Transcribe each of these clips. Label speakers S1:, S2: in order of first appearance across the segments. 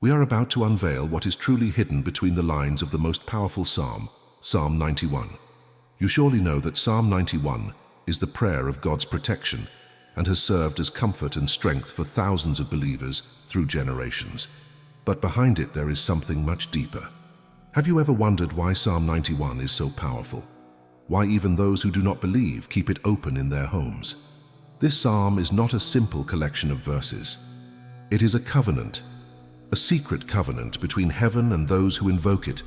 S1: We are about to unveil what is truly hidden between the lines of the most powerful psalm, Psalm 91. You surely know that Psalm 91 is the prayer of God's protection and has served as comfort and strength for thousands of believers through generations. But behind it there is something much deeper. Have you ever wondered why Psalm 91 is so powerful? Why even those who do not believe keep it open in their homes? This psalm is not a simple collection of verses. It is a covenant, a secret covenant between heaven and those who invoke it.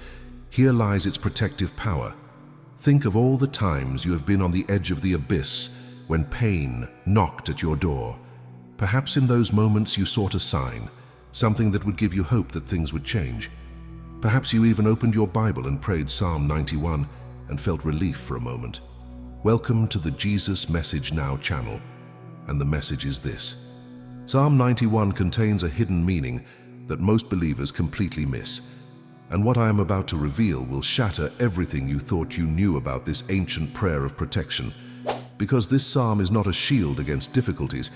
S1: Here lies its protective power. Think of all the times you have been on the edge of the abyss when pain knocked at your door. Perhaps in those moments you sought a sign, something that would give you hope that things would change. Perhaps you even opened your Bible and prayed Psalm 91 and felt relief for a moment. Welcome to the Jesus Message Now channel, and the message is this. Psalm 91 contains a hidden meaning that most believers completely miss, and what I am about to reveal will shatter everything you thought you knew about this ancient prayer of protection. Because this psalm is not a shield against difficulties,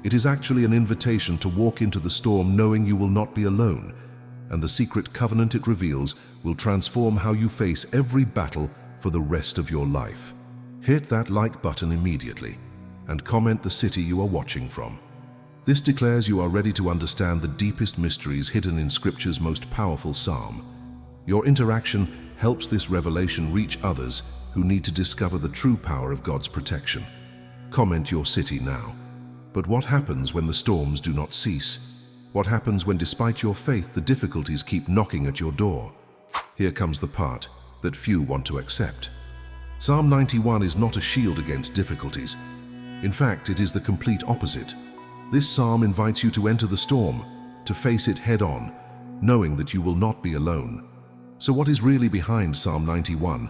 S1: it is actually an invitation to walk into the storm knowing you will not be alone, and the secret covenant it reveals will transform how you face every battle for the rest of your life. Hit that like button immediately and comment the city you are watching from. This declares you are ready to understand the deepest mysteries hidden in Scripture's most powerful psalm. Your interaction helps this revelation reach others who need to discover the true power of God's protection. Comment your city now. But what happens when the storms do not cease? What happens when, despite your faith, the difficulties keep knocking at your door? Here comes the part that few want to accept. Psalm 91 is not a shield against difficulties. In fact, it is the complete opposite. This psalm invites you to enter the storm, to face it head-on, knowing that you will not be alone. So what is really behind Psalm 91?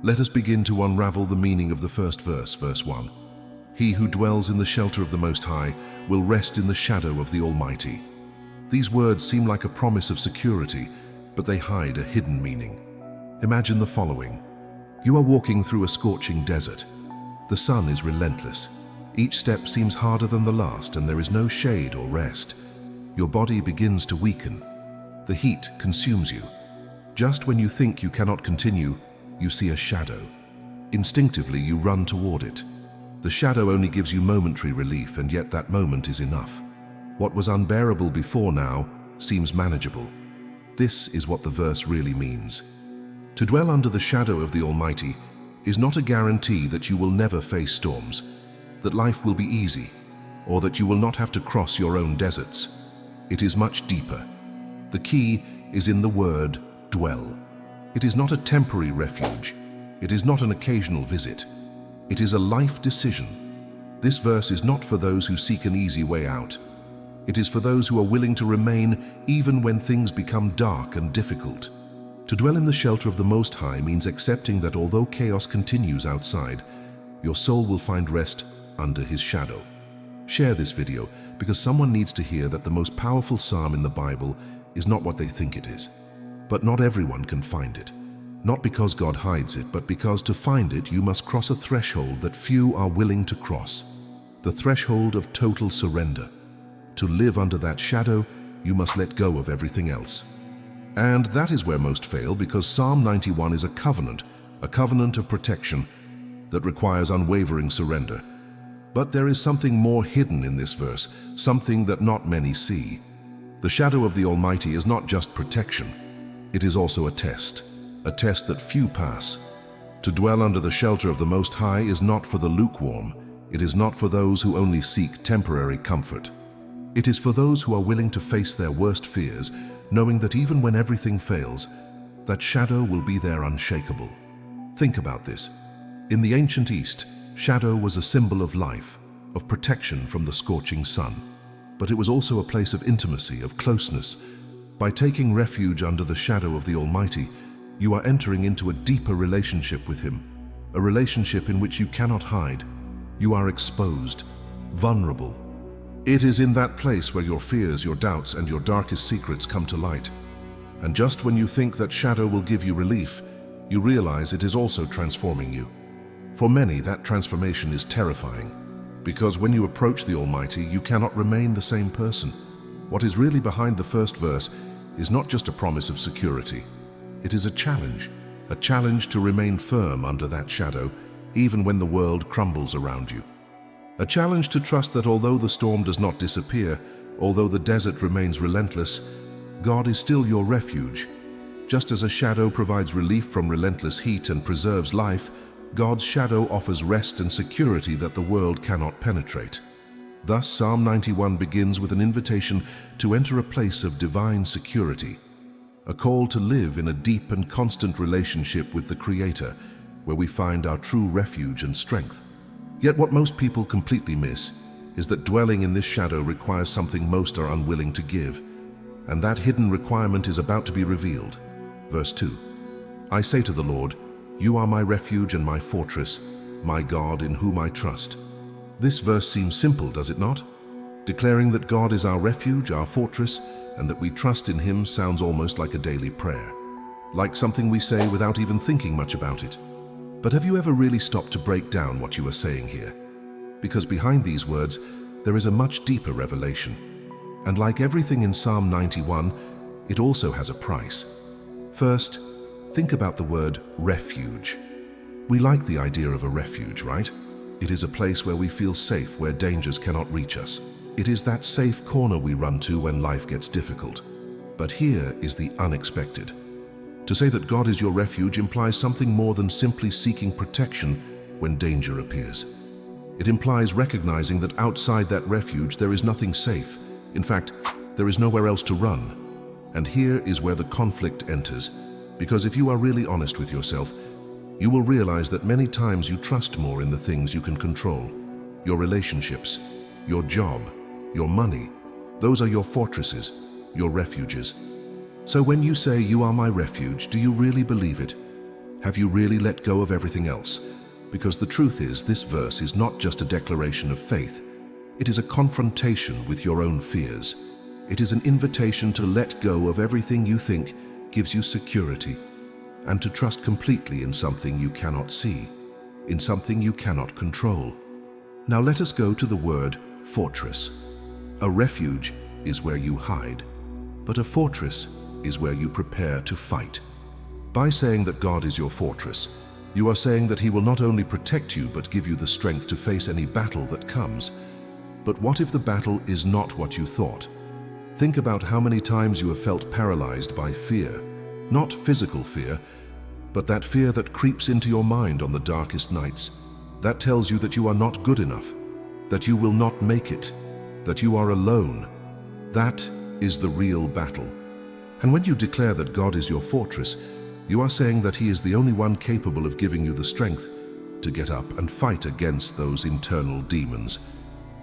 S1: Let us begin to unravel the meaning of the first verse, verse 1. He who dwells in the shelter of the Most High will rest in the shadow of the Almighty. These words seem like a promise of security, but they hide a hidden meaning. Imagine the following. You are walking through a scorching desert. The sun is relentless. Each step seems harder than the last, and there is no shade or rest. Your body begins to weaken. The heat consumes you. Just when you think you cannot continue, you see a shadow. Instinctively, you run toward it. The shadow only gives you momentary relief, and yet that moment is enough. What was unbearable before now seems manageable. This is what the verse really means. To dwell under the shadow of the Almighty is not a guarantee that you will never face storms, that life will be easy, or that you will not have to cross your own deserts. It is much deeper. The key is in the word dwell. It is not a temporary refuge. It is not an occasional visit. It is a life decision. This verse is not for those who seek an easy way out. It is for those who are willing to remain even when things become dark and difficult. To dwell in the shelter of the Most High means accepting that although chaos continues outside, your soul will find rest under His shadow. Share this video because someone needs to hear that the most powerful psalm in the Bible is not what they think it is. But not everyone can find it. Not because God hides it, but because to find it you must cross a threshold that few are willing to cross. The threshold of total surrender. To live under that shadow, you must let go of everything else. And that is where most fail, because Psalm 91 is a covenant of protection that requires unwavering surrender. But there is something more hidden in this verse, something that not many see. The shadow of the Almighty is not just protection. It is also a test that few pass. To dwell under the shelter of the Most High is not for the lukewarm. It is not for those who only seek temporary comfort. It is for those who are willing to face their worst fears, knowing that even when everything fails, that shadow will be there unshakable. Think about this. In the ancient East, shadow was a symbol of life, of protection from the scorching sun. But it was also a place of intimacy, of closeness. By taking refuge under the shadow of the Almighty, you are entering into a deeper relationship with Him, a relationship in which you cannot hide. You are exposed, vulnerable. It is in that place where your fears, your doubts, and your darkest secrets come to light. And just when you think that shadow will give you relief, you realize it is also transforming you. For many, that transformation is terrifying, because when you approach the Almighty, you cannot remain the same person. What is really behind the first verse is not just a promise of security. It is a challenge to remain firm under that shadow, even when the world crumbles around you. A challenge to trust that although the storm does not disappear, although the desert remains relentless, God is still your refuge. Just as a shadow provides relief from relentless heat and preserves life, God's shadow offers rest and security that the world cannot penetrate. Thus, Psalm 91 begins with an invitation to enter a place of divine security, a call to live in a deep and constant relationship with the Creator, where we find our true refuge and strength. Yet what most people completely miss is that dwelling in this shadow requires something most are unwilling to give, and that hidden requirement is about to be revealed. Verse 2, I say to the Lord, you are my refuge and my fortress, my God in whom I trust. This verse seems simple, does it not? Declaring that God is our refuge, our fortress, and that we trust in Him sounds almost like a daily prayer, like something we say without even thinking much about it. But have you ever really stopped to break down what you are saying here? Because behind these words, there is a much deeper revelation. And like everything in Psalm 91, it also has a price. First, think about the word refuge. We like the idea of a refuge, right? It is a place where we feel safe, where dangers cannot reach us. It is that safe corner we run to when life gets difficult. But here is the unexpected. To say that God is your refuge implies something more than simply seeking protection when danger appears. It implies recognizing that outside that refuge there is nothing safe. In fact, there is nowhere else to run. And here is where the conflict enters. Because if you are really honest with yourself, you will realize that many times you trust more in the things you can control. Your relationships, your job, your money. Those are your fortresses, your refuges. So when you say, you are my refuge, do you really believe it? Have you really let go of everything else? Because the truth is, this verse is not just a declaration of faith. It is a confrontation with your own fears. It is an invitation to let go of everything you think gives you security, and to trust completely in something you cannot see, in something you cannot control. Now let us go to the word fortress. A refuge is where you hide, but a fortress is where you prepare to fight. By saying that God is your fortress, you are saying that He will not only protect you but give you the strength to face any battle that comes. But what if the battle is not what you thought? Think about how many times you have felt paralyzed by fear. Not physical fear, but that fear that creeps into your mind on the darkest nights. That tells you that you are not good enough, that you will not make it, that you are alone. That is the real battle. And when you declare that God is your fortress, you are saying that He is the only one capable of giving you the strength to get up and fight against those internal demons,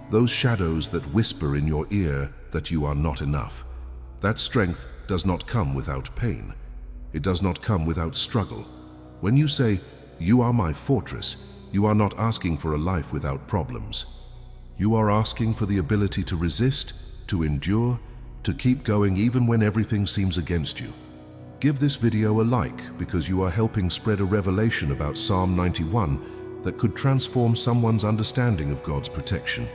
S1: those shadows that whisper in your ear that you are not enough. That strength does not come without pain. It does not come without struggle. When you say, you are my fortress, you are not asking for a life without problems. You are asking for the ability to resist, to endure, to keep going even when everything seems against you. Give this video a like because you are helping spread a revelation about Psalm 91 that could transform someone's understanding of God's protection.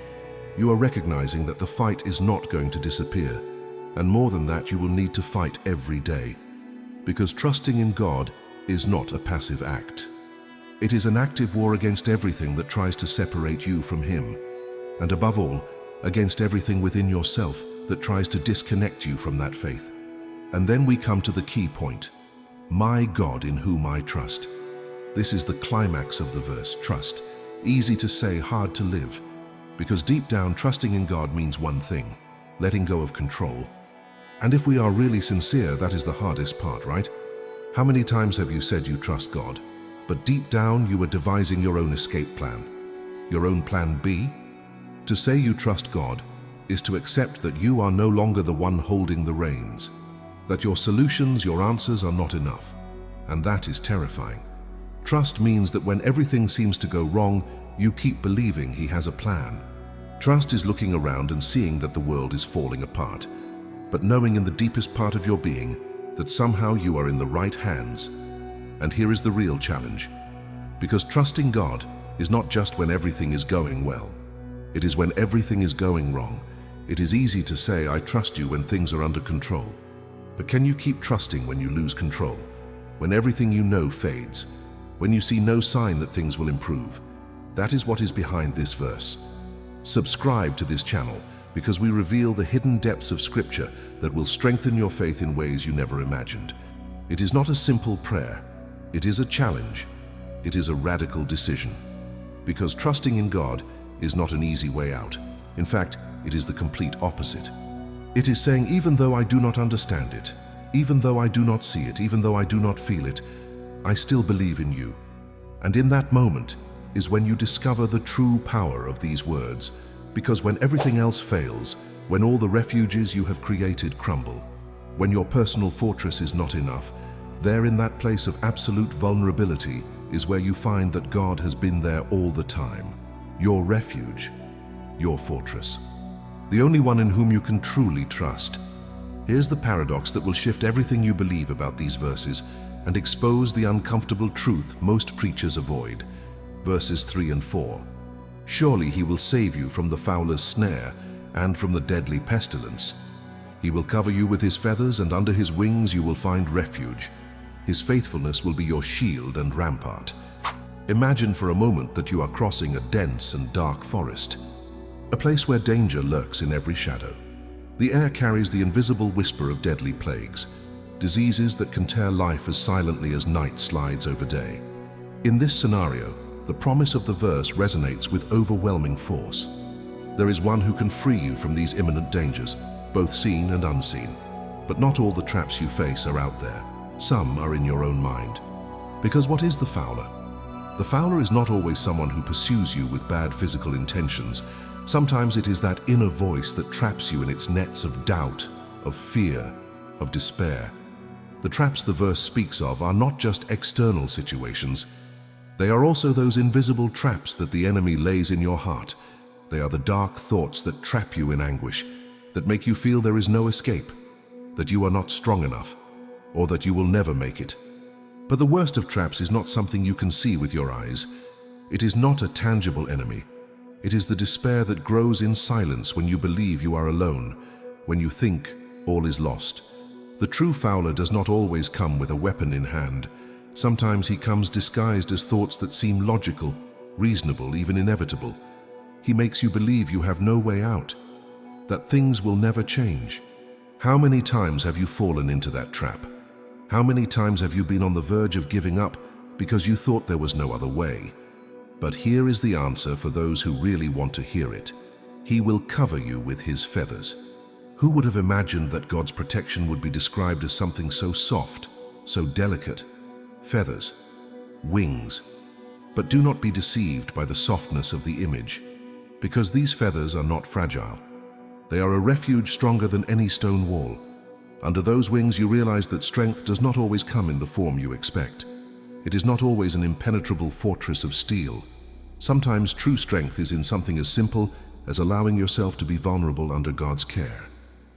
S1: You are recognizing that the fight is not going to disappear, and more than that, you will need to fight every day. Because trusting in God is not a passive act. It is an active war against everything that tries to separate you from Him, and above all, against everything within yourself that tries to disconnect you from that faith. And then we come to the key point, my God in whom I trust. This is the climax of the verse, trust. Easy to say, hard to live. Because deep down, trusting in God means one thing, letting go of control. And if we are really sincere, that is the hardest part, right? How many times have you said you trust God, but deep down you are devising your own escape plan, your own plan B? To say you trust God is to accept that you are no longer the one holding the reins, that your solutions, your answers are not enough, and that is terrifying. Trust means that when everything seems to go wrong, you keep believing He has a plan. Trust is looking around and seeing that the world is falling apart, but knowing in the deepest part of your being that somehow you are in the right hands. And here is the real challenge. Because trusting God is not just when everything is going well. It is when everything is going wrong. It is easy to say, I trust you when things are under control. But can you keep trusting when you lose control? When everything you know fades? When you see no sign that things will improve? That is what is behind this verse. Subscribe to this channel because we reveal the hidden depths of Scripture that will strengthen your faith in ways you never imagined. It is not a simple prayer. It is a challenge. It is a radical decision. Because trusting in God is not an easy way out. In fact, it is the complete opposite. It is saying, even though I do not understand it, even though I do not see it, even though I do not feel it, I still believe in you. And in that moment is when you discover the true power of these words. Because when everything else fails, when all the refuges you have created crumble, when your personal fortress is not enough, there in that place of absolute vulnerability is where you find that God has been there all the time. Your refuge, your fortress. The only one in whom you can truly trust. Here's the paradox that will shift everything you believe about these verses and expose the uncomfortable truth most preachers avoid. Verses 3 and 4. Surely he will save you from the fowler's snare and from the deadly pestilence. He will cover you with his feathers, and under his wings you will find refuge. His faithfulness will be your shield and rampart. Imagine for a moment that you are crossing a dense and dark forest, a place where danger lurks in every shadow. The air carries the invisible whisper of deadly plagues, diseases that can tear life as silently as night slides over day. In this scenario, the promise of the verse resonates with overwhelming force. There is one who can free you from these imminent dangers, both seen and unseen. But not all the traps you face are out there. Some are in your own mind. Because what is the fowler? The fowler is not always someone who pursues you with bad physical intentions. Sometimes it is that inner voice that traps you in its nets of doubt, of fear, of despair. The traps the verse speaks of are not just external situations. They are also those invisible traps that the enemy lays in your heart. They are the dark thoughts that trap you in anguish, that make you feel there is no escape, that you are not strong enough, or that you will never make it. But the worst of traps is not something you can see with your eyes. It is not a tangible enemy. It is the despair that grows in silence when you believe you are alone, when you think all is lost. The true fowler does not always come with a weapon in hand. Sometimes he comes disguised as thoughts that seem logical, reasonable, even inevitable. He makes you believe you have no way out, that things will never change. How many times have you fallen into that trap? How many times have you been on the verge of giving up because you thought there was no other way? But here is the answer for those who really want to hear it. He will cover you with his feathers. Who would have imagined that God's protection would be described as something so soft, so delicate? Feathers, wings. But do not be deceived by the softness of the image, because these feathers are not fragile. They are a refuge stronger than any stone wall. Under those wings you realize that strength does not always come in the form you expect. It is not always an impenetrable fortress of steel. Sometimes true strength is in something as simple as allowing yourself to be vulnerable under God's care.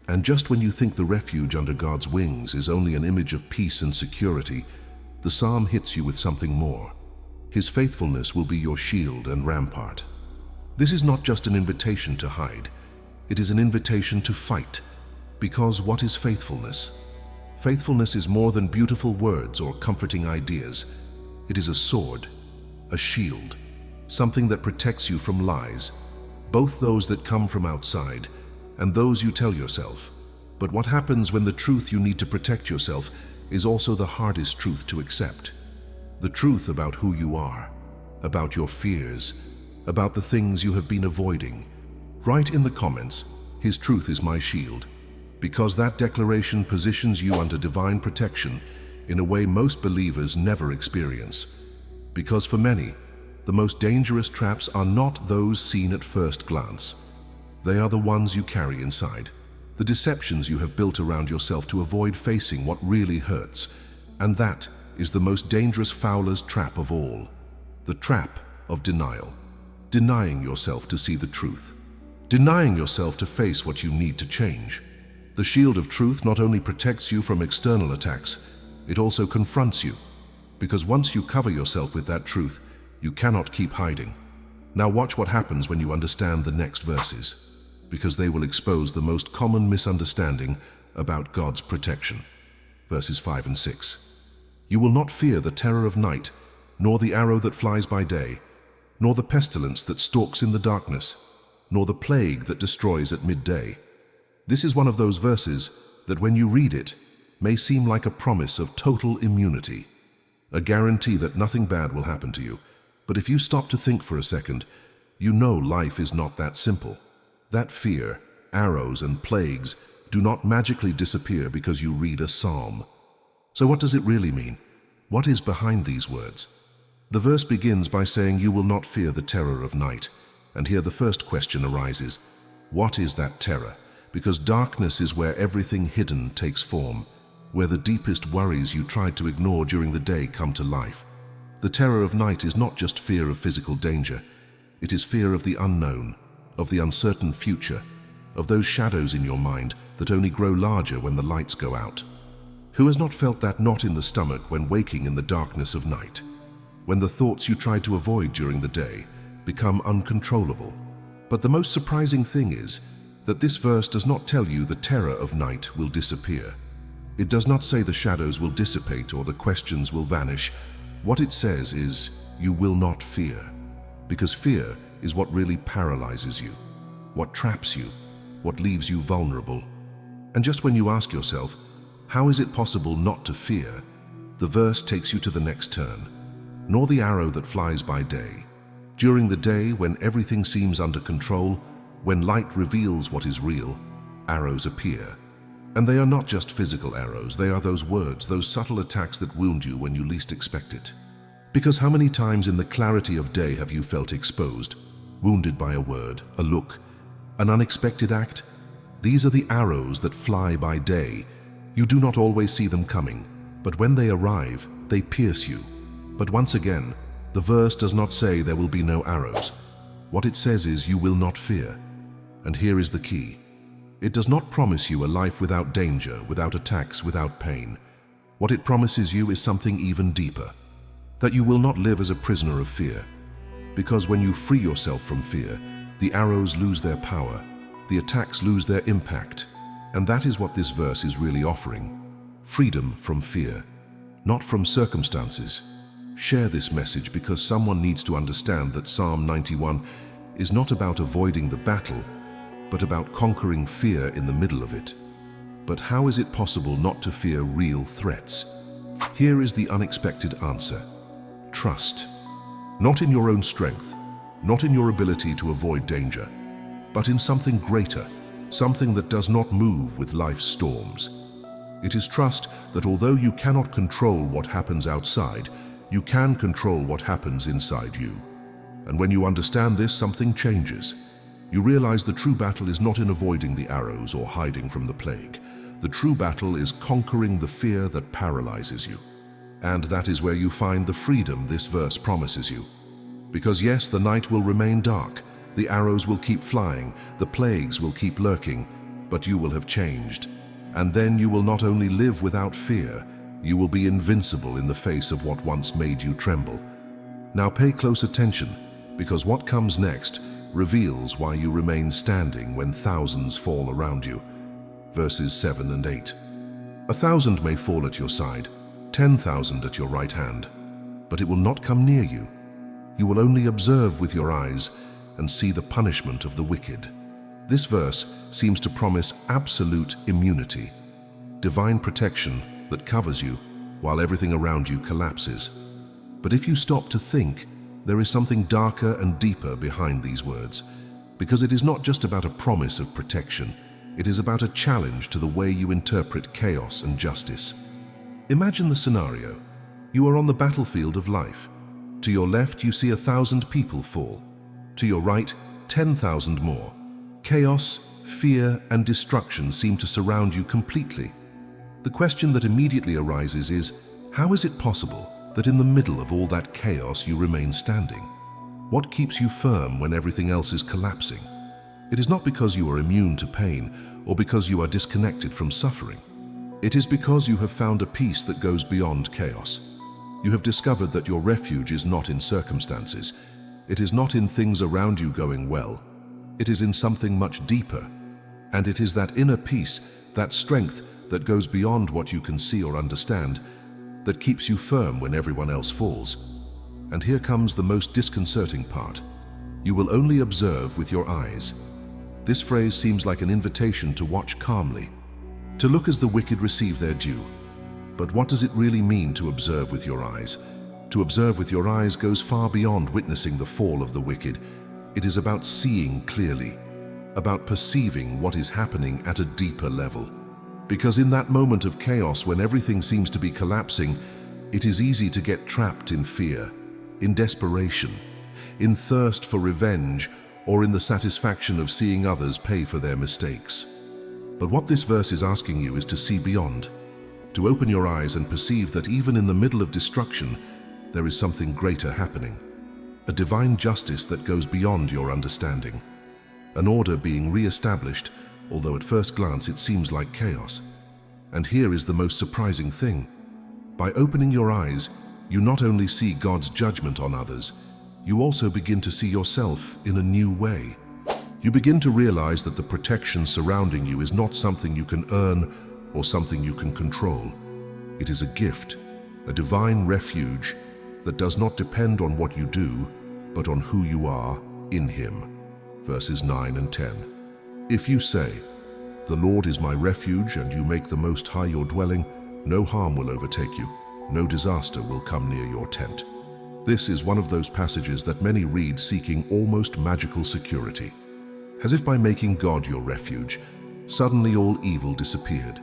S1: And just when you think the refuge under God's wings is only an image of peace and security, the psalm hits you with something more. His faithfulness will be your shield and rampart. This is not just an invitation to hide. It is an invitation to fight. Because what is faithfulness? Faithfulness is more than beautiful words or comforting ideas. It is a sword, a shield, something that protects you from lies, both those that come from outside and those you tell yourself. But what happens when the truth you need to protect yourself is also the hardest truth to accept? The truth about who you are, about your fears, about the things you have been avoiding. Write in the comments, "His truth is my shield," because that declaration positions you under divine protection in a way most believers never experience. Because for many, the most dangerous traps are not those seen at first glance. They are the ones you carry inside, the deceptions you have built around yourself to avoid facing what really hurts. And that is the most dangerous fowler's trap of all, the trap of denial. Denying yourself to see the truth. Denying yourself to face what you need to change. The shield of truth not only protects you from external attacks, it also confronts you. Because once you cover yourself with that truth, you cannot keep hiding. Now watch what happens when you understand the next verses, because they will expose the most common misunderstanding about God's protection. Verses 5 and 6. You will not fear the terror of night, nor the arrow that flies by day, nor the pestilence that stalks in the darkness, nor the plague that destroys at midday. This is one of those verses that when you read it may seem like a promise of total immunity, a guarantee that nothing bad will happen to you. But if you stop to think for a second, you know life is not that simple. That fear, arrows, and plagues do not magically disappear because you read a psalm. So what does it really mean? What is behind these words? The verse begins by saying, "You will not fear the terror of night." And here the first question arises, what is that terror? Because darkness is where everything hidden takes form, where the deepest worries you tried to ignore during the day come to life. The terror of night is not just fear of physical danger. It is fear of the unknown, of the uncertain future, of those shadows in your mind that only grow larger when the lights go out. Who has not felt that knot in the stomach when waking in the darkness of night? When the thoughts you tried to avoid during the day become uncontrollable. But the most surprising thing is that this verse does not tell you the terror of night will disappear. It does not say the shadows will dissipate or the questions will vanish. What it says is, you will not fear. Because fear is what really paralyzes you, what traps you, what leaves you vulnerable. And just when you ask yourself, how is it possible not to fear? The verse takes you to the next turn. Nor the arrow that flies by day. During the day, when everything seems under control, when light reveals what is real, arrows appear. And they are not just physical arrows, they are those words, those subtle attacks that wound you when you least expect it. Because how many times in the clarity of day have you felt exposed, wounded by a word, a look, an unexpected act? These are the arrows that fly by day. You do not always see them coming, but when they arrive, they pierce you. But once again, the verse does not say there will be no arrows. What it says is you will not fear. And here is the key. It does not promise you a life without danger, without attacks, without pain. What it promises you is something even deeper. That you will not live as a prisoner of fear. Because when you free yourself from fear, the arrows lose their power, the attacks lose their impact. And that is what this verse is really offering. Freedom from fear, not from circumstances. Share this message because someone needs to understand that Psalm 91 is not about avoiding the battle, but about conquering fear in the middle of it. But how is it possible not to fear real threats? Here is the unexpected answer. Trust. Not in your own strength, not in your ability to avoid danger, but in something greater, something that does not move with life's storms. It is trust that although you cannot control what happens outside, you can control what happens inside you. And when you understand this, something changes. You realize the true battle is not in avoiding the arrows or hiding from the plague. The true battle is conquering the fear that paralyzes you. And that is where you find the freedom this verse promises you. Because yes, the night will remain dark, the arrows will keep flying, the plagues will keep lurking, but you will have changed. And then you will not only live without fear, you will be invincible in the face of what once made you tremble. Now pay close attention, because what comes next reveals why you remain standing when thousands fall around you. Verses 7 and 8. 1,000 may fall at your side, 10,000 at your right hand, but it will not come near you. You will only observe with your eyes and see the punishment of the wicked. This verse seems to promise absolute immunity, divine protection that covers you while everything around you collapses. But if you stop to think, there is something darker and deeper behind these words, because it is not just about a promise of protection, it is about a challenge to the way you interpret chaos and justice. Imagine the scenario. You are on the battlefield of life. To your left, you see 1,000 people fall. To your right, 10,000 more. Chaos, fear, and destruction seem to surround you completely. The question that immediately arises is, how is it possible that in the middle of all that chaos you remain standing? What keeps you firm when everything else is collapsing? It is not because you are immune to pain or because you are disconnected from suffering. It is because you have found a peace that goes beyond chaos. You have discovered that your refuge is not in circumstances. It is not in things around you going well. It is in something much deeper. And it is that inner peace, that strength that goes beyond what you can see or understand, that keeps you firm when everyone else falls. And here comes the most disconcerting part. You will only observe with your eyes. This phrase seems like an invitation to watch calmly, to look as the wicked receive their due. But what does it really mean to observe with your eyes? To observe with your eyes goes far beyond witnessing the fall of the wicked. It is about seeing clearly, about perceiving what is happening at a deeper level. Because in that moment of chaos, when everything seems to be collapsing, it is easy to get trapped in fear, in desperation, in thirst for revenge, or in the satisfaction of seeing others pay for their mistakes. But what this verse is asking you is to see beyond, to open your eyes and perceive that even in the middle of destruction, there is something greater happening, a divine justice that goes beyond your understanding, an order being re-established, although at first glance it seems like chaos. And here is the most surprising thing. By opening your eyes, you not only see God's judgment on others, you also begin to see yourself in a new way. You begin to realize that the protection surrounding you is not something you can earn or something you can control. It is a gift, a divine refuge that does not depend on what you do, but on who you are in Him. Verses 9 and 10. If you say, "The Lord is my refuge," and you make the Most High your dwelling, no harm will overtake you, no disaster will come near your tent. This is one of those passages that many read seeking almost magical security. As if by making God your refuge, suddenly all evil disappeared,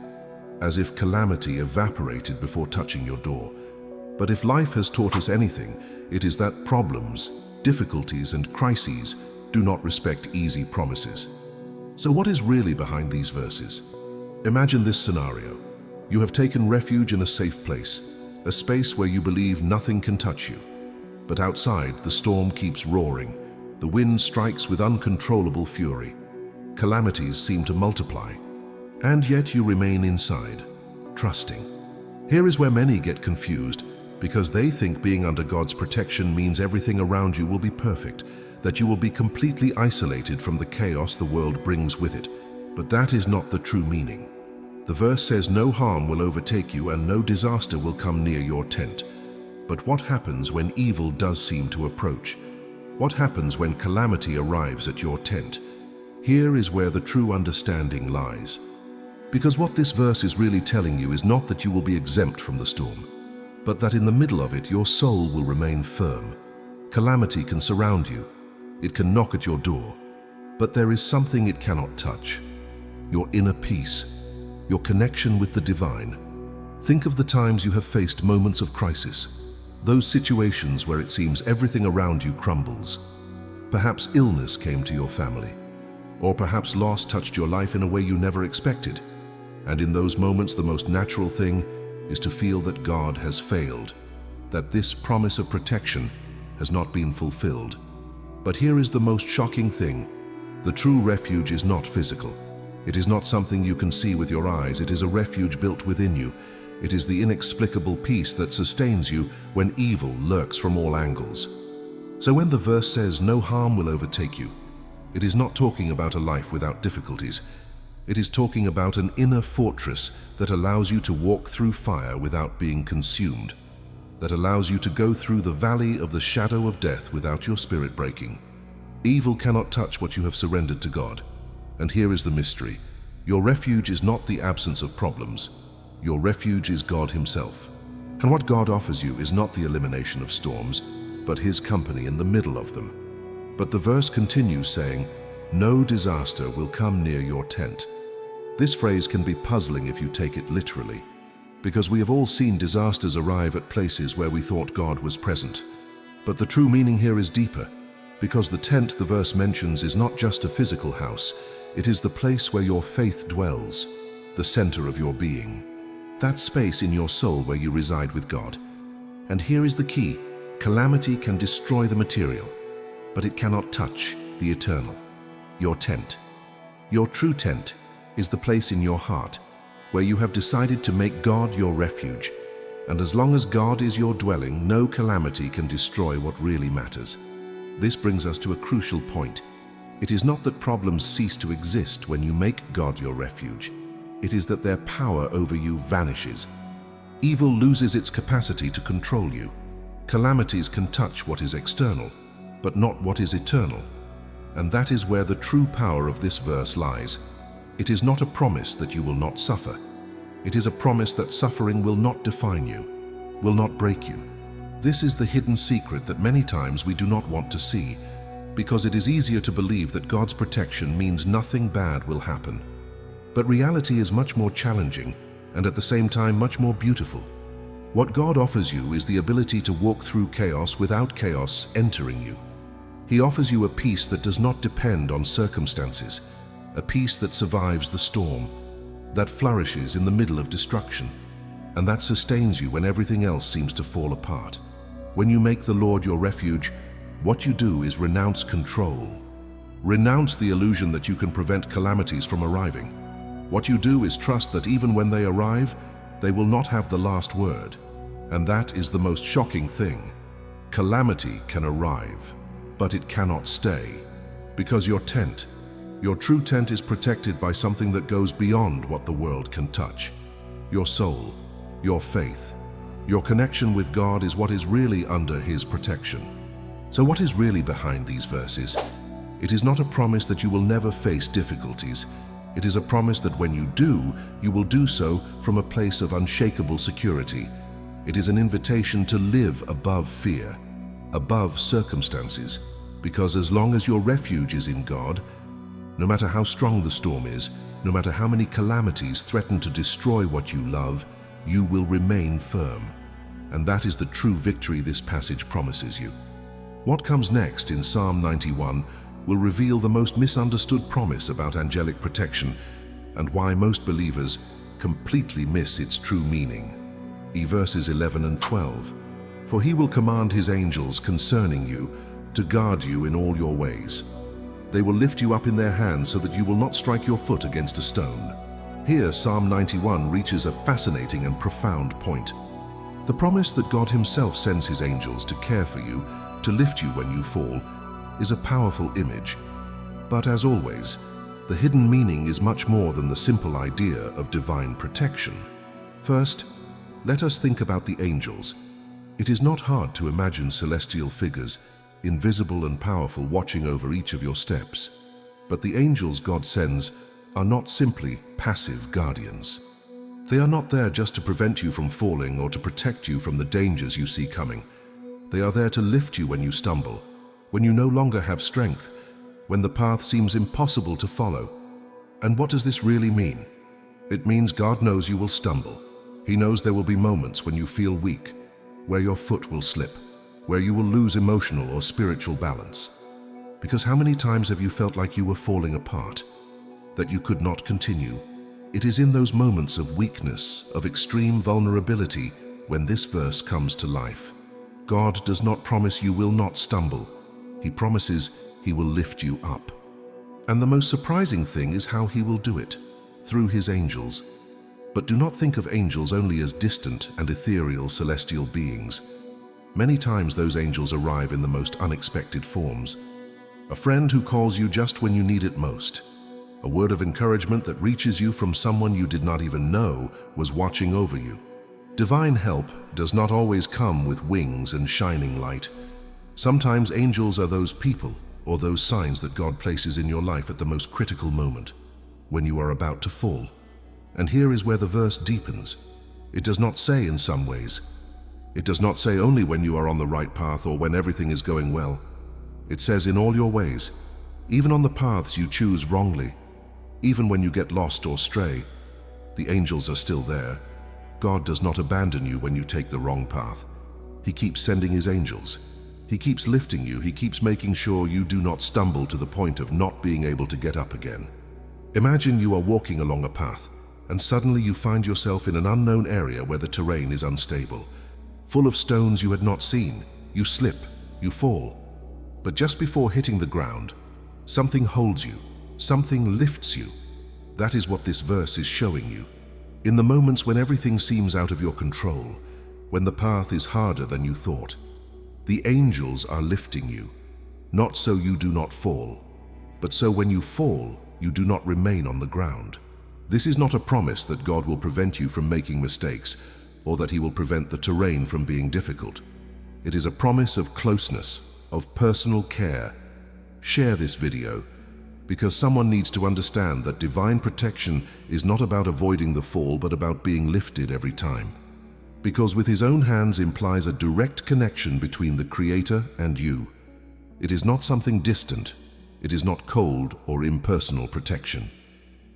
S1: as if calamity evaporated before touching your door. But if life has taught us anything, it is that problems, difficulties, and crises do not respect easy promises. So what is really behind these verses? Imagine this scenario. You have taken refuge in a safe place, a space where you believe nothing can touch you. But outside, the storm keeps roaring. The wind strikes with uncontrollable fury. Calamities seem to multiply. And yet you remain inside, trusting. Here is where many get confused, because they think being under God's protection means everything around you will be perfect, that you will be completely isolated from the chaos the world brings with it. But that is not the true meaning. The verse says no harm will overtake you and no disaster will come near your tent. But what happens when evil does seem to approach? What happens when calamity arrives at your tent? Here is where the true understanding lies. Because what this verse is really telling you is not that you will be exempt from the storm, but that in the middle of it your soul will remain firm. Calamity can surround you. It can knock at your door. But there is something it cannot touch. Your inner peace, your connection with the divine. Think of the times you have faced moments of crisis. Those situations where it seems everything around you crumbles. Perhaps illness came to your family, or perhaps loss touched your life in a way you never expected. And in those moments, the most natural thing is to feel that God has failed, that this promise of protection has not been fulfilled. But here is the most shocking thing. The true refuge is not physical. It is not something you can see with your eyes. It is a refuge built within you. It is the inexplicable peace that sustains you when evil lurks from all angles. So when the verse says no harm will overtake you, it is not talking about a life without difficulties. It is talking about an inner fortress that allows you to walk through fire without being consumed, that allows you to go through the valley of the shadow of death without your spirit breaking. Evil cannot touch what you have surrendered to God. And here is the mystery. Your refuge is not the absence of problems. Your refuge is God Himself. And what God offers you is not the elimination of storms, but His company in the middle of them. But the verse continues saying, "No disaster will come near your tent." This phrase can be puzzling if you take it literally, because we have all seen disasters arrive at places where we thought God was present. But the true meaning here is deeper, because the tent the verse mentions is not just a physical house. It is the place where your faith dwells, the center of your being. That space in your soul where you reside with God. And here is the key. Calamity can destroy the material, but it cannot touch the eternal. Your tent. Your true tent is the place in your heart where you have decided to make God your refuge. And as long as God is your dwelling, no calamity can destroy what really matters. This brings us to a crucial point. It is not that problems cease to exist when you make God your refuge. It is that their power over you vanishes. Evil loses its capacity to control you. Calamities can touch what is external, but not what is eternal. And that is where the true power of this verse lies. It is not a promise that you will not suffer. It is a promise that suffering will not define you, will not break you. This is the hidden secret that many times we do not want to see, because it is easier to believe that God's protection means nothing bad will happen. But reality is much more challenging and at the same time much more beautiful. What God offers you is the ability to walk through chaos without chaos entering you. He offers you a peace that does not depend on circumstances, a peace that survives the storm, that flourishes in the middle of destruction, and that sustains you when everything else seems to fall apart. When you make the Lord your refuge, what you do is renounce control. Renounce the illusion that you can prevent calamities from arriving. What you do is trust that even when they arrive, they will not have the last word. And that is the most shocking thing. Calamity can arrive, but it cannot stay. Because your true tent is protected by something that goes beyond what the world can touch. Your soul, your faith, your connection with God is what is really under His protection. So what is really behind these verses? It is not a promise that you will never face difficulties. It is a promise that when you do, you will do so from a place of unshakable security. It is an invitation to live above fear, above circumstances, because as long as your refuge is in God, no matter how strong the storm is, no matter how many calamities threaten to destroy what you love, you will remain firm. And that is the true victory this passage promises you. What comes next in Psalm 91 will reveal the most misunderstood promise about angelic protection and why most believers completely miss its true meaning. Verses 11 and 12. For He will command His angels concerning you to guard you in all your ways. They will lift you up in their hands so that you will not strike your foot against a stone. Here, Psalm 91 reaches a fascinating and profound point. The promise that God Himself sends His angels to care for you, to lift you when you fall, is a powerful image. But as always, the hidden meaning is much more than the simple idea of divine protection. First, let us think about the angels. It is not hard to imagine celestial figures, invisible and powerful, watching over each of your steps. But the angels God sends are not simply passive guardians. They are not there just to prevent you from falling or to protect you from the dangers you see coming. They are there to lift you when you stumble, when you no longer have strength, when the path seems impossible to follow. And what does this really mean? It means God knows you will stumble. He knows there will be moments when you feel weak, where your foot will slip, where you will lose emotional or spiritual balance. Because how many times have you felt like you were falling apart, that you could not continue? It is in those moments of weakness, of extreme vulnerability, when this verse comes to life. God does not promise you will not stumble. He promises He will lift you up. And the most surprising thing is how He will do it, through His angels. But do not think of angels only as distant and ethereal celestial beings. Many times those angels arrive in the most unexpected forms. A friend who calls you just when you need it most. A word of encouragement that reaches you from someone you did not even know was watching over you. Divine help does not always come with wings and shining light. Sometimes angels are those people or those signs that God places in your life at the most critical moment, when you are about to fall. And here is where the verse deepens. It does not say in some ways. It does not say only when you are on the right path or when everything is going well. It says in all your ways, even on the paths you choose wrongly, even when you get lost or stray, the angels are still there. God does not abandon you when you take the wrong path. He keeps sending His angels. He keeps lifting you. He keeps making sure you do not stumble to the point of not being able to get up again. Imagine you are walking along a path, and suddenly you find yourself in an unknown area where the terrain is unstable, full of stones you had not seen. You slip, you fall. But just before hitting the ground, something holds you, something lifts you. That is what this verse is showing you. In the moments when everything seems out of your control, when the path is harder than you thought, the angels are lifting you, not so you do not fall, but so when you fall, you do not remain on the ground. This is not a promise that God will prevent you from making mistakes, or that He will prevent the terrain from being difficult. It is a promise of closeness, of personal care. Share this video, because someone needs to understand that divine protection is not about avoiding the fall, but about being lifted every time. Because with His own hands implies a direct connection between the Creator and you. It is not something distant. It is not cold or impersonal protection.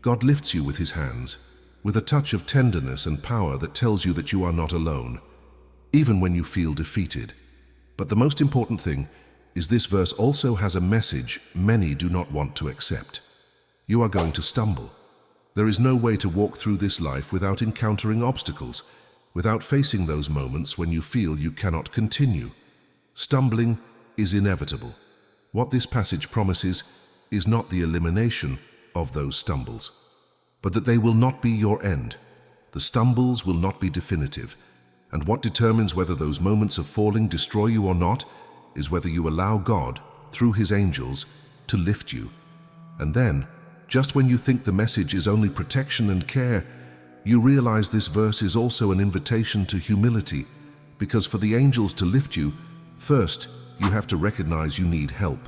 S1: God lifts you with His hands, with a touch of tenderness and power that tells you that you are not alone, even when you feel defeated. But the most important thing is this verse also has a message many do not want to accept. You are going to stumble. There is no way to walk through this life without encountering obstacles, without facing those moments when you feel you cannot continue. Stumbling is inevitable. What this passage promises is not the elimination of those stumbles, but that they will not be your end. The stumbles will not be definitive, and what determines whether those moments of falling destroy you or not is whether you allow God, through His angels, to lift you. And then, just when you think the message is only protection and care, you realize this verse is also an invitation to humility, because for the angels to lift you, first, you have to recognize you need help.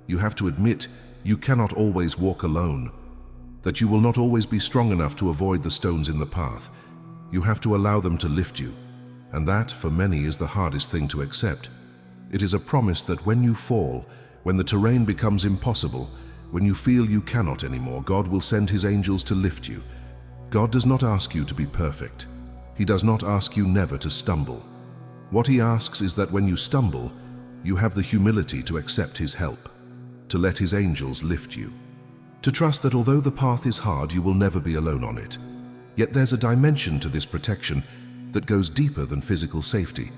S1: You have to admit you cannot always walk alone, that you will not always be strong enough to avoid the stones in the path. You have to allow them to lift you, and that, for many, is the hardest thing to accept. It is a promise that when you fall, when the terrain becomes impossible, when you feel you cannot anymore, God will send His angels to lift you. God does not ask you to be perfect. He does not ask you never to stumble. What He asks is that when you stumble, you have the humility to accept His help, to let His angels lift you, to trust that although the path is hard, you will never be alone on it. Yet there's a dimension to this protection that goes deeper than physical safety,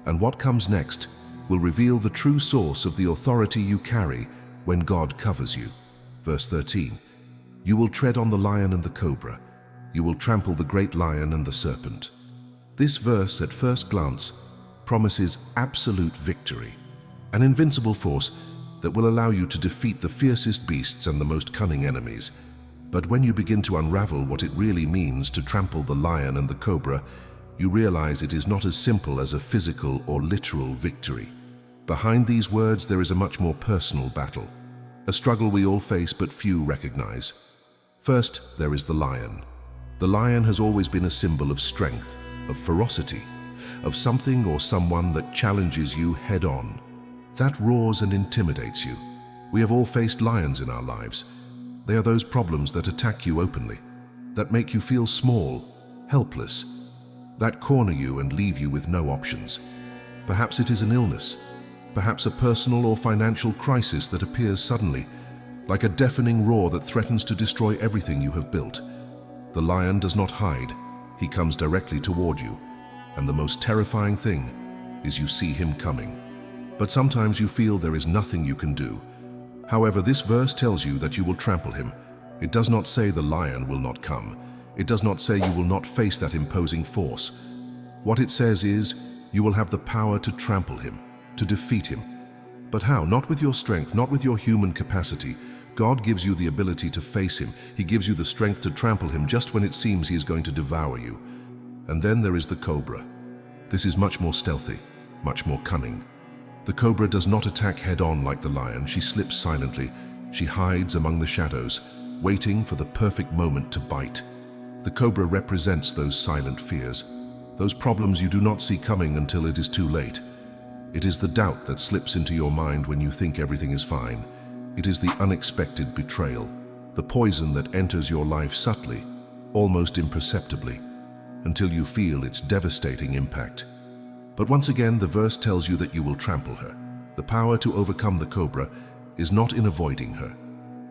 S1: and what comes next will reveal the true source of the authority you carry when God covers you. Verse 13, you will tread on the lion and the cobra. You will trample the great lion and the serpent. This verse, at first glance, promises absolute victory, an invincible force that will allow you to defeat the fiercest beasts and the most cunning enemies. But when you begin to unravel what it really means to trample the lion and the cobra, you realize it is not as simple as a physical or literal victory. Behind these words, there is a much more personal battle, a struggle we all face but few recognize. First, there is the lion. The lion has always been a symbol of strength, of ferocity, of something or someone that challenges you head-on, that roars and intimidates you. We have all faced lions in our lives. They are those problems that attack you openly, that make you feel small, helpless, that corner you and leave you with no options. Perhaps it is an illness, perhaps a personal or financial crisis that appears suddenly, like a deafening roar that threatens to destroy everything you have built. The lion does not hide. He comes directly toward you, and the most terrifying thing is you see him coming. But sometimes you feel there is nothing you can do. However, this verse tells you that you will trample him. It does not say the lion will not come. It does not say you will not face that imposing force. What it says is, you will have the power to trample him, to defeat him. But how? Not with your strength, not with your human capacity. God gives you the ability to face him. He gives you the strength to trample him just when it seems he is going to devour you. And then there is the cobra. This is much more stealthy, much more cunning. The cobra does not attack head-on like the lion. She slips silently. She hides among the shadows, waiting for the perfect moment to bite. The cobra represents those silent fears, those problems you do not see coming until it is too late. It is the doubt that slips into your mind when you think everything is fine. It is the unexpected betrayal, the poison that enters your life subtly, almost imperceptibly, until you feel its devastating impact. But once again, the verse tells you that you will trample her. The power to overcome the cobra is not in avoiding her,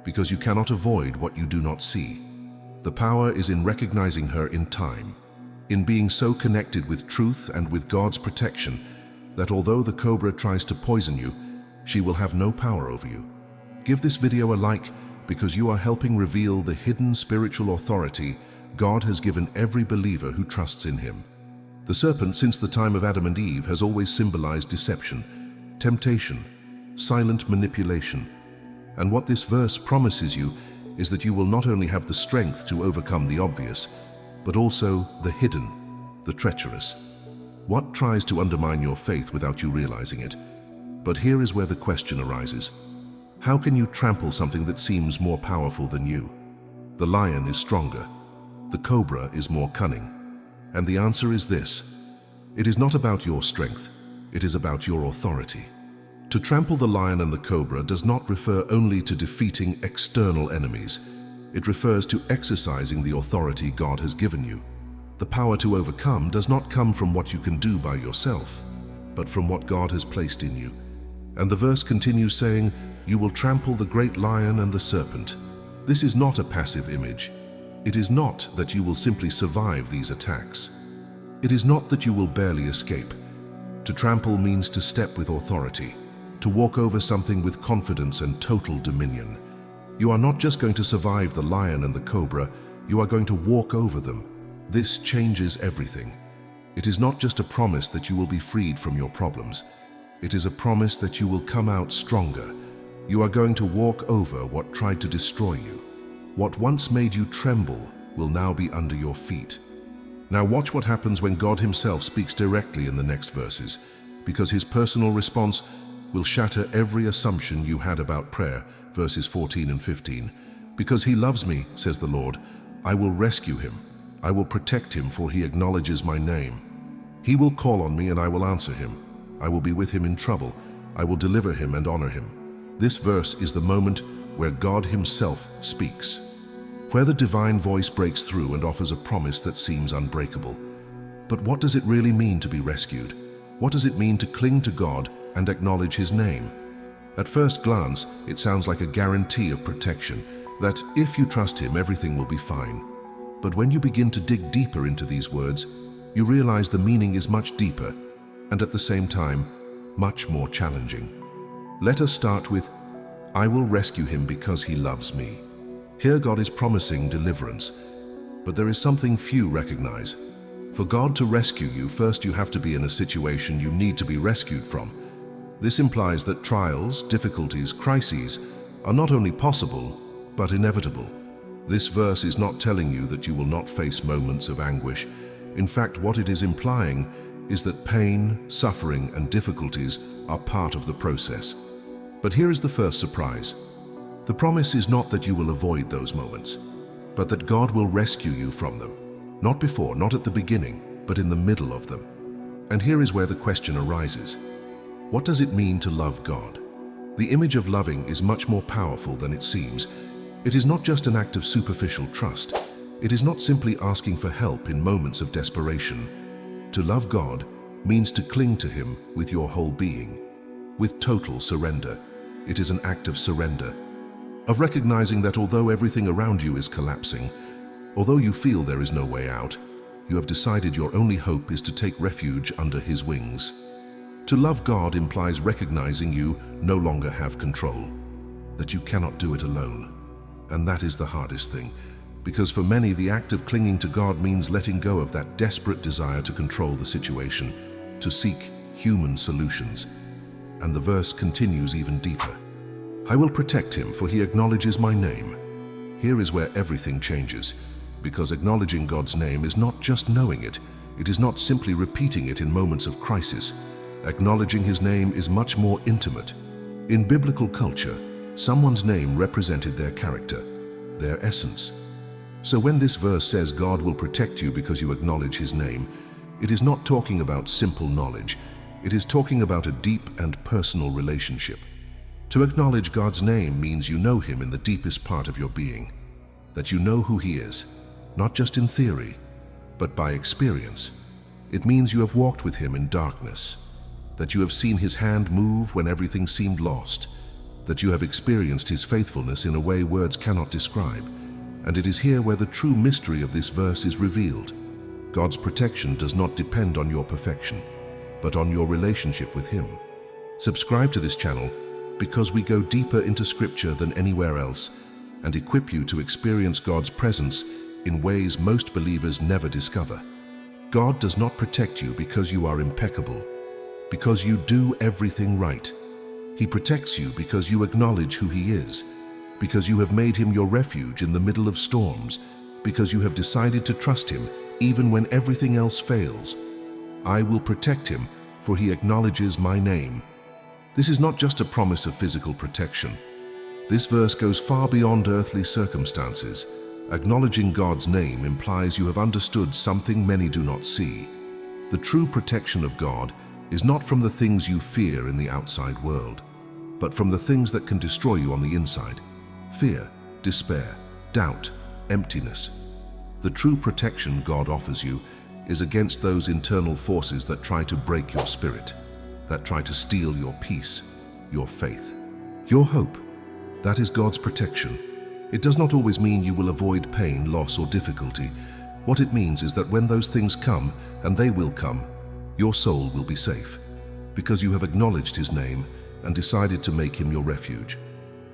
S1: because you cannot avoid what you do not see. The power is in recognizing her in time, in being so connected with truth and with God's protection that although the cobra tries to poison you, she will have no power over you. Give this video a like because you are helping reveal the hidden spiritual authority God has given every believer who trusts in him. The serpent, since the time of Adam and Eve, has always symbolized deception, temptation, silent manipulation. And what this verse promises you is that you will not only have the strength to overcome the obvious, but also the hidden, the treacherous. What tries to undermine your faith without you realizing it? But here is where the question arises. How can you trample something that seems more powerful than you? The lion is stronger. The cobra is more cunning. And the answer is this. It is not about your strength. It is about your authority. To trample the lion and the cobra does not refer only to defeating external enemies. It refers to exercising the authority God has given you. The power to overcome does not come from what you can do by yourself, but from what God has placed in you. And the verse continues saying, "You will trample the great lion and the serpent." This is not a passive image. It is not that you will simply survive these attacks. It is not that you will barely escape. To trample means to step with authority, to walk over something with confidence and total dominion. You are not just going to survive the lion and the cobra, you are going to walk over them. This changes everything. It is not just a promise that you will be freed from your problems. It is a promise that you will come out stronger. You are going to walk over what tried to destroy you. What once made you tremble will now be under your feet. Now watch what happens when God Himself speaks directly in the next verses, because His personal response will shatter every assumption you had about prayer, verses 14 and 15. "Because he loves me, says the Lord, I will rescue him. I will protect him, for he acknowledges my name. He will call on me and I will answer him. I will be with him in trouble. I will deliver him and honor him." This verse is the moment where God Himself speaks, where the divine voice breaks through and offers a promise that seems unbreakable. But what does it really mean to be rescued? What does it mean to cling to God and acknowledge His name? At first glance, it sounds like a guarantee of protection, that if you trust Him, everything will be fine. But when you begin to dig deeper into these words, you realize the meaning is much deeper, and at the same time, much more challenging. Let us start with, "I will rescue him because he loves me." Here God is promising deliverance, but there is something few recognize. For God to rescue you, first you have to be in a situation you need to be rescued from. This implies that trials, difficulties, crises are not only possible, but inevitable. This verse is not telling you that you will not face moments of anguish. In fact, what it is implying is that pain, suffering, and difficulties are part of the process. But here is the first surprise. The promise is not that you will avoid those moments, but that God will rescue you from them. Not before, not at the beginning, but in the middle of them. And here is where the question arises. What does it mean to love God? The image of loving is much more powerful than it seems. It is not just an act of superficial trust. It is not simply asking for help in moments of desperation. To love God means to cling to Him with your whole being, with total surrender. It is an act of surrender, of recognizing that although everything around you is collapsing, although you feel there is no way out, you have decided your only hope is to take refuge under His wings. To love God implies recognizing you no longer have control, that you cannot do it alone. And that is the hardest thing, because for many the act of clinging to God means letting go of that desperate desire to control the situation, to seek human solutions. And the verse continues even deeper. "I will protect him, for he acknowledges my name." Here is where everything changes, because acknowledging God's name is not just knowing it. It is not simply repeating it in moments of crisis. Acknowledging His name is much more intimate. In biblical culture, someone's name represented their character, their essence. So when this verse says God will protect you because you acknowledge His name, it is not talking about simple knowledge. It is talking about a deep and personal relationship. To acknowledge God's name means you know Him in the deepest part of your being, that you know who He is, not just in theory, but by experience. It means you have walked with Him in darkness, that you have seen His hand move when everything seemed lost, that you have experienced His faithfulness in a way words cannot describe. And it is here where the true mystery of this verse is revealed. God's protection does not depend on your perfection, but on your relationship with Him. Subscribe to this channel because we go deeper into Scripture than anywhere else and equip you to experience God's presence in ways most believers never discover. God does not protect you because you are impeccable, because you do everything right. He protects you because you acknowledge who He is, because you have made Him your refuge in the middle of storms, because you have decided to trust Him even when everything else fails. I will protect him, for he acknowledges my name. This is not just a promise of physical protection. This verse goes far beyond earthly circumstances. Acknowledging God's name implies you have understood something many do not see. The true protection of God is not from the things you fear in the outside world, but from the things that can destroy you on the inside. Fear, despair, doubt, emptiness. The true protection God offers you is against those internal forces that try to break your spirit, that try to steal your peace, your faith, your hope. That is God's protection. It does not always mean you will avoid pain, loss, or difficulty. What it means is that when those things come, and they will come, your soul will be safe, because you have acknowledged His name and decided to make Him your refuge.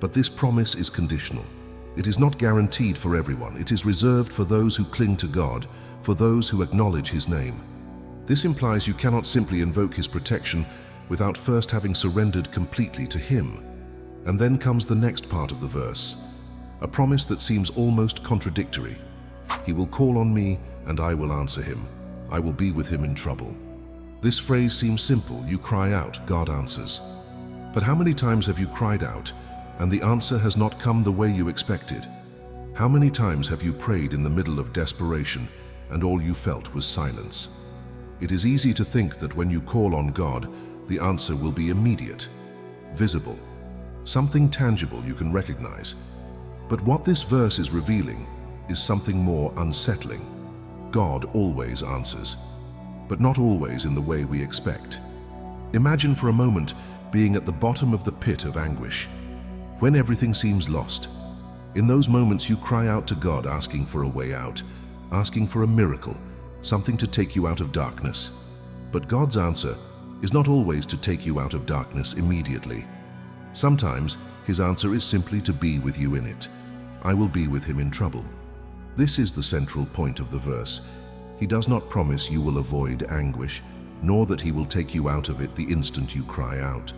S1: But this promise is conditional. It is not guaranteed for everyone. It is reserved for those who cling to God, for those who acknowledge His name. This implies you cannot simply invoke His protection without first having surrendered completely to Him. And then comes the next part of the verse, a promise that seems almost contradictory. He will call on me, and I will answer him. I will be with him in trouble. This phrase seems simple. You cry out, God answers. But how many times have you cried out, and the answer has not come the way you expected? How many times have you prayed in the middle of desperation, and all you felt was silence? It is easy to think that when you call on God, the answer will be immediate, visible, something tangible you can recognize. But what this verse is revealing is something more unsettling. God always answers, but not always in the way we expect. Imagine for a moment being at the bottom of the pit of anguish, when everything seems lost. In those moments you cry out to God, asking for a way out, asking for a miracle, something to take you out of darkness. But God's answer is not always to take you out of darkness immediately. Sometimes His answer is simply to be with you in it. I will be with him in trouble. This is the central point of the verse. He does not promise you will avoid anguish, nor that He will take you out of it the instant you cry out.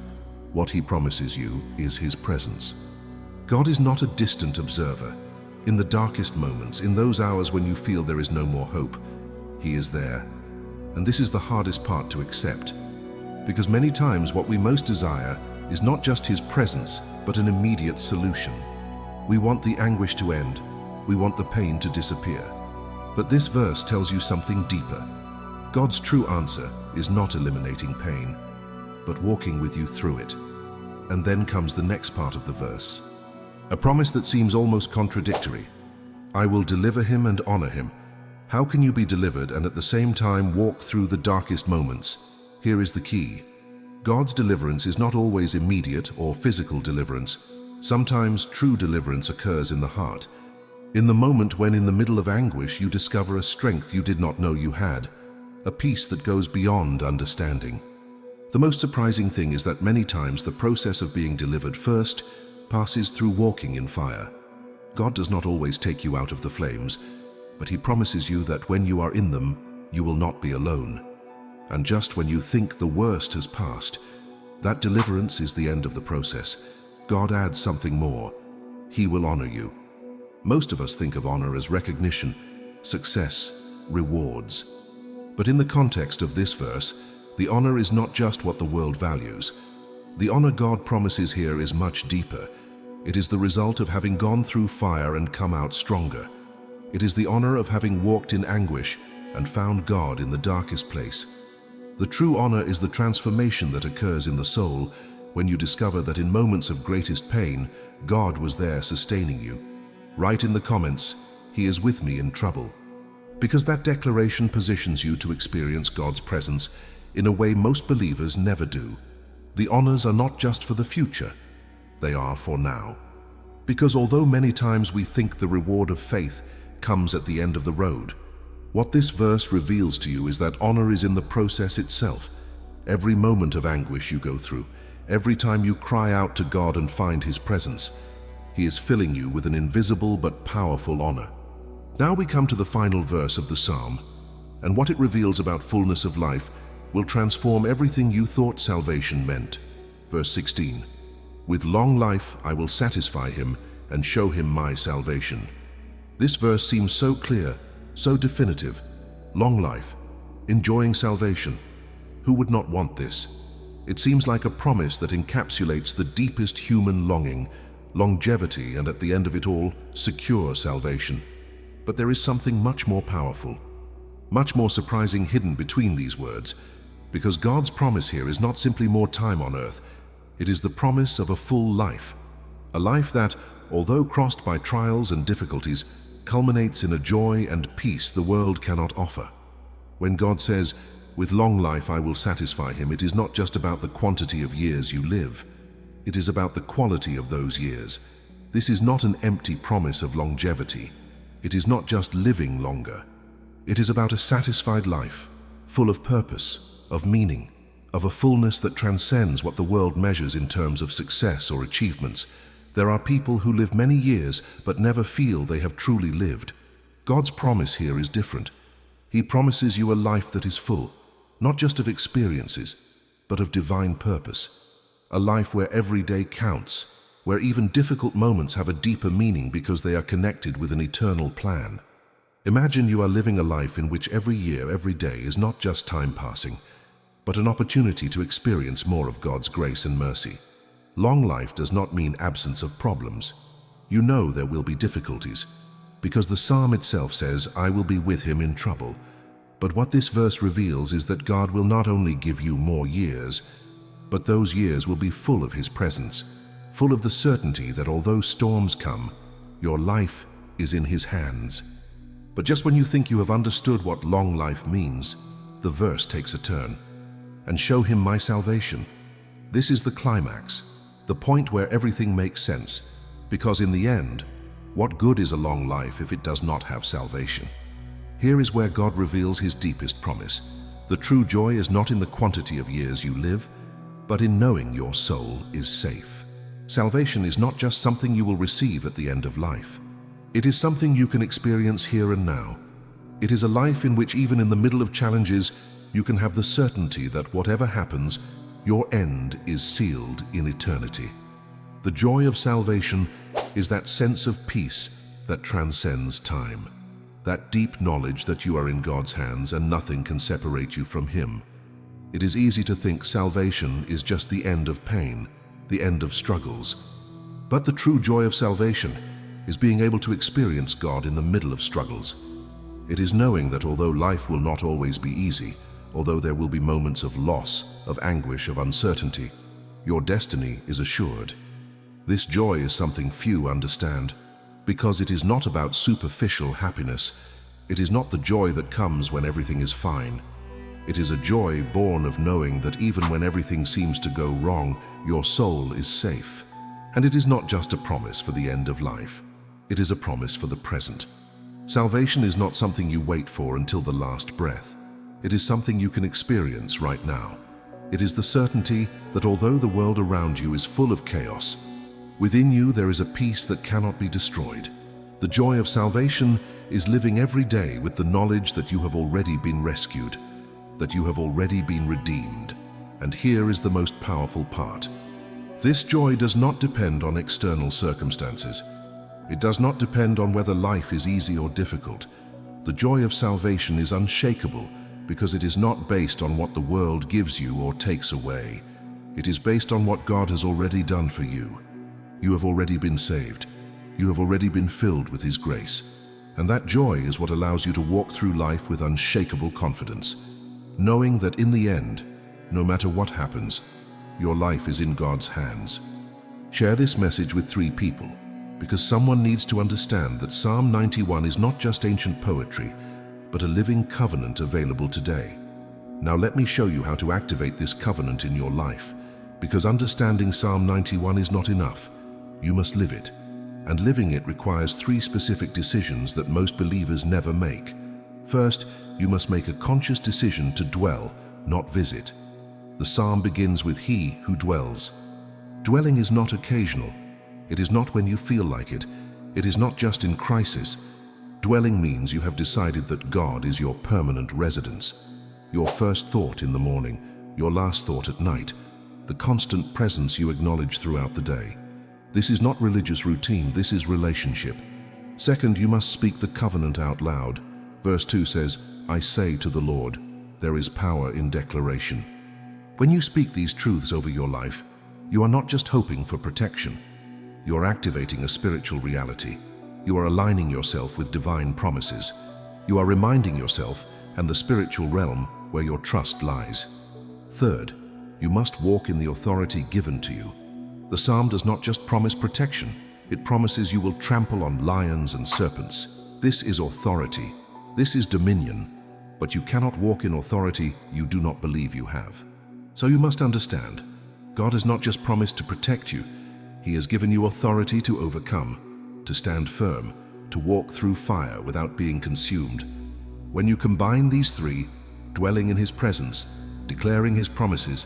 S1: What He promises you is His presence. God is not a distant observer. In the darkest moments, in those hours when you feel there is no more hope, He is there. And this is the hardest part to accept, because many times what we most desire is not just His presence, but an immediate solution. We want the anguish to end. We want the pain to disappear. But this verse tells you something deeper. God's true answer is not eliminating pain, but walking with you through it. And then comes the next part of the verse, a promise that seems almost contradictory. I will deliver him and honor him. How can you be delivered and at the same time walk through the darkest moments? Here is the key. God's deliverance is not always immediate or physical deliverance. Sometimes true deliverance occurs in the heart. In the moment when in the middle of anguish you discover a strength you did not know you had, a peace that goes beyond understanding. The most surprising thing is that many times the process of being delivered first passes through walking in fire. God does not always take you out of the flames, but He promises you that when you are in them, you will not be alone. And just when you think the worst has passed, that deliverance is the end of the process. God adds something more. He will honor you. Most of us think of honor as recognition, success, rewards. But in the context of this verse, the honor is not just what the world values. The honor God promises here is much deeper. It is the result of having gone through fire and come out stronger. It is the honor of having walked in anguish and found God in the darkest place. The true honor is the transformation that occurs in the soul when you discover that in moments of greatest pain, God was there sustaining you. Write in the comments, He is with me in trouble, because that declaration positions you to experience God's presence in a way most believers never do. The honors are not just for the future, they are for now. Because although many times we think the reward of faith comes at the end of the road, what this verse reveals to you is that honor is in the process itself. Every moment of anguish you go through, every time you cry out to God and find His presence, He is filling you with an invisible but powerful honor. Now we come to the final verse of the psalm, and what it reveals about fullness of life will transform everything you thought salvation meant. Verse 16, With long life I will satisfy him and show him my salvation. This verse seems so clear, so definitive. Long life, enjoying salvation. Who would not want this? It seems like a promise that encapsulates the deepest human longing, longevity, and at the end of it all, secure salvation. But there is something much more powerful, much more surprising hidden between these words, because God's promise here is not simply more time on earth. It is the promise of a full life, a life that, although crossed by trials and difficulties, culminates in a joy and peace the world cannot offer. When God says, "With long life I will satisfy him," it is not just about the quantity of years you live. It is about the quality of those years. This is not an empty promise of longevity. It is not just living longer. It is about a satisfied life, full of purpose, of meaning, of a fullness that transcends what the world measures in terms of success or achievements. There are people who live many years but never feel they have truly lived. God's promise here is different. He promises you a life that is full, not just of experiences, but of divine purpose. A life where every day counts, where even difficult moments have a deeper meaning because they are connected with an eternal plan. Imagine you are living a life in which every year, every day is not just time passing, but an opportunity to experience more of God's grace and mercy. Long life does not mean absence of problems. You know there will be difficulties, because the psalm itself says, "I will be with him in trouble." But what this verse reveals is that God will not only give you more years, but those years will be full of his presence, full of the certainty that although storms come, your life is in his hands. But just when you think you have understood what long life means, the verse takes a turn. "And show him my salvation." This is the climax, the point where everything makes sense, because in the end, what good is a long life if it does not have salvation? Here is where God reveals his deepest promise. The true joy is not in the quantity of years you live, but in knowing your soul is safe. Salvation is not just something you will receive at the end of life. It is something you can experience here and now. It is a life in which even in the middle of challenges, you can have the certainty that whatever happens, your end is sealed in eternity. The joy of salvation is that sense of peace that transcends time, that deep knowledge that you are in God's hands and nothing can separate you from him. It is easy to think salvation is just the end of pain, the end of struggles. But the true joy of salvation is being able to experience God in the middle of struggles. It is knowing that although life will not always be easy, although there will be moments of loss, of anguish, of uncertainty, your destiny is assured. This joy is something few understand, because it is not about superficial happiness. It is not the joy that comes when everything is fine. It is a joy born of knowing that even when everything seems to go wrong, your soul is safe. And it is not just a promise for the end of life. It is a promise for the present. Salvation is not something you wait for until the last breath. It is something you can experience right now. It is the certainty that although the world around you is full of chaos, within you there is a peace that cannot be destroyed. The joy of salvation is living every day with the knowledge that you have already been rescued, that you have already been redeemed. And here is the most powerful part. This joy does not depend on external circumstances. It does not depend on whether life is easy or difficult. The joy of salvation is unshakable because it is not based on what the world gives you or takes away. It is based on what God has already done for you. You have already been saved. You have already been filled with his grace. And that joy is what allows you to walk through life with unshakable confidence, knowing that in the end, no matter what happens, your life is in God's hands. Share this message with 3 people, because someone needs to understand that Psalm 91 is not just ancient poetry, but a living covenant available today. Now let me show you how to activate this covenant in your life, because understanding Psalm 91 is not enough. You must live it, and living it requires 3 specific decisions that most believers never make. First, you must make a conscious decision to dwell, not visit. The psalm begins with "He who dwells." Dwelling is not occasional. It is not when you feel like it. It is not just in crisis. Dwelling means you have decided that God is your permanent residence, your first thought in the morning, your last thought at night, the constant presence you acknowledge throughout the day. This is not religious routine, this is relationship. Second, you must speak the covenant out loud. Verse 2 says, "I say to the Lord," there is power in declaration. When you speak these truths over your life, you are not just hoping for protection. You are activating a spiritual reality. You are aligning yourself with divine promises. You are reminding yourself and the spiritual realm where your trust lies. Third, you must walk in the authority given to you. The psalm does not just promise protection, it promises you will trample on lions and serpents. This is authority. This is dominion. But you cannot walk in authority you do not believe you have. So you must understand, God has not just promised to protect you, He has given you authority to overcome, to stand firm, to walk through fire without being consumed. When you combine these three, dwelling in His presence, declaring His promises,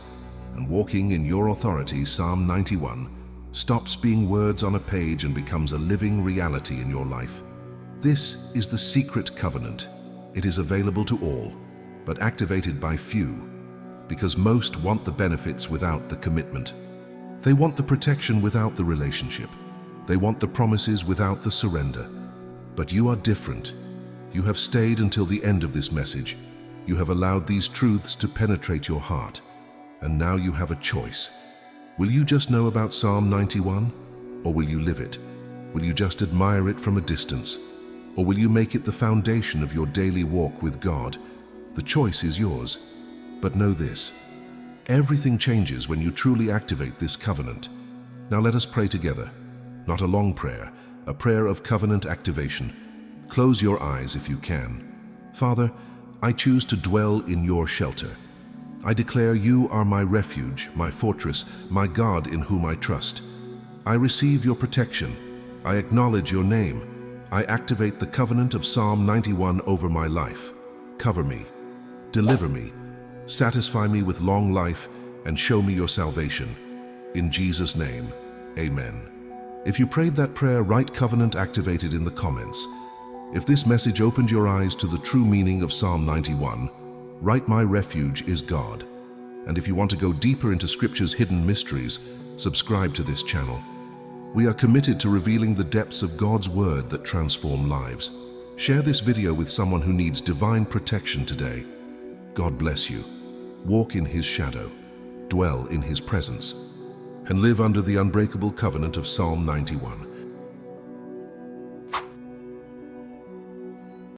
S1: and walking in your authority, Psalm 91 stops being words on a page and becomes a living reality in your life. This is the secret covenant. It is available to all, but activated by few, because most want the benefits without the commitment. They want the protection without the relationship. They want the promises without the surrender. But you are different. You have stayed until the end of this message. You have allowed these truths to penetrate your heart. And now you have a choice. Will you just know about Psalm 91? Or will you live it? Will you just admire it from a distance? Or will you make it the foundation of your daily walk with God? The choice is yours. But know this, everything changes when you truly activate this covenant. Now let us pray together. Not a long prayer, a prayer of covenant activation. Close your eyes if you can. Father, I choose to dwell in your shelter. I declare you are my refuge, my fortress, my God in whom I trust. I receive your protection. I acknowledge your name. I activate the covenant of Psalm 91 over my life. Cover me, deliver me, satisfy me with long life, and show me your salvation. In Jesus' name, amen. If you prayed that prayer, write covenant activated in the comments. If this message opened your eyes to the true meaning of Psalm 91, write my refuge is God. And if you want to go deeper into Scripture's hidden mysteries, subscribe to this channel. We are committed to revealing the depths of God's Word that transform lives. Share this video with someone who needs divine protection today. God bless you. Walk in His shadow, dwell in His presence, and live under the unbreakable covenant of Psalm 91.